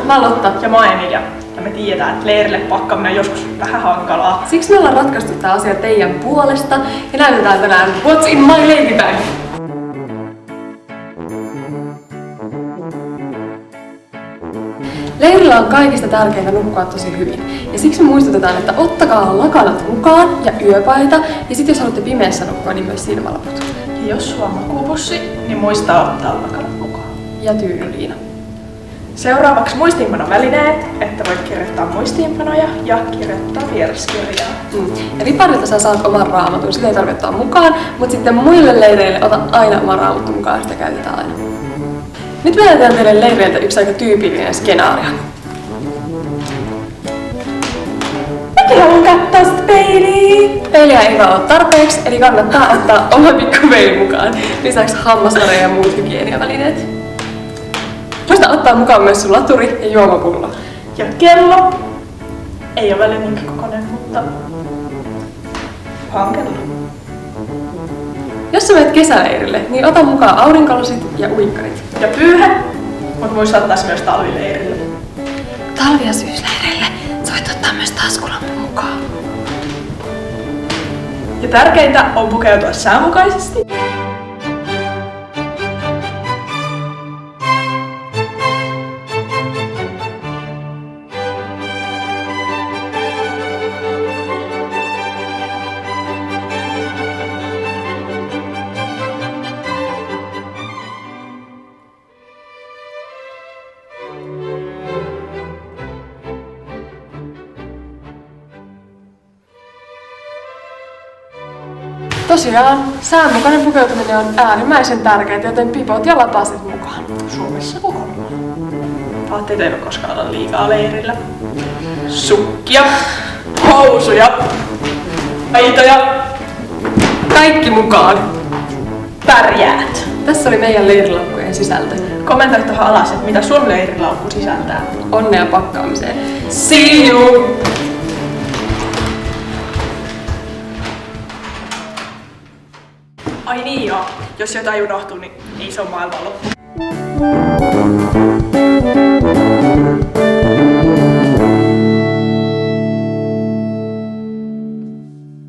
Mä oon Lotta. Ja mä oon Emilia. Ja me tiedetään, että leirille pakkaaminen on joskus vähän hankalaa. Siksi me ollaan ratkaistu tää asia teidän puolesta ja näytetään tänään What's in my lady bag? Leirillä on kaikista tärkeintä nukkua tosi hyvin. Ja siksi me muistutetaan, että ottakaa lakanat mukaan ja yöpaita. Ja sit jos haluatte pimeässä nukkua, niin myös silmälaput. Ja jos sulla on makuupussi, niin muista ottaa lakanat mukaan. Ja tyynyliina. Seuraavaksi muistiinpanovälineet, että voit kirjoittaa muistiinpanoja ja kirjoittaa vieraskirjaa. Ja riparilta sä saat oman raamatun, sitä ei tarvitse ottaa mukaan, mutta sitten muille leireille ota aina oma raamattu mukaan, sitä käytetään aina. Nyt me näytetään teille leireiltä yksi aika tyypillinen skenaario. Mäkin haluan katsoa sitä peiliä! Peiliä ei vaan ole tarpeeksi, eli kannattaa ottaa oma pikku peili mukaan. Lisäksi hammasharja ja muut hygieniavälineet. Muista ottaa mukaan myös sun laturi ja juomapullo. Ja kello. Ei ole väliin minkä kokoinen, mutta kello. Jos sä menet kesäleirille, niin ota mukaan aurinkolasit ja uikkarit. Ja pyyhe, mutta muista ottaa myös talvileirille. Talvi- ja syysleireille sä voit ottaa myös taskulampun mukaan. Ja tärkeintä on pukeutua säänmukaisesti. Tosiaan, säänmukainen pukeutuminen on äärimmäisen tärkeää, joten pipot ja lapaset mukaan. Suomessa kokonaan. Vaatteita ei voi koskaan olla liikaa leirillä. Sukkia, housuja, aitoja, Kaikki mukaan! pärjäät. Tässä oli meidän leirilaukkujen sisältö. Kommentoi tuohon alas, että mitä sun leirilaukku sisältää. Onnea pakkaamiseen! See you! Ai niin joo, jos jotain unohtuu, niin ei se ole maailmanloppu.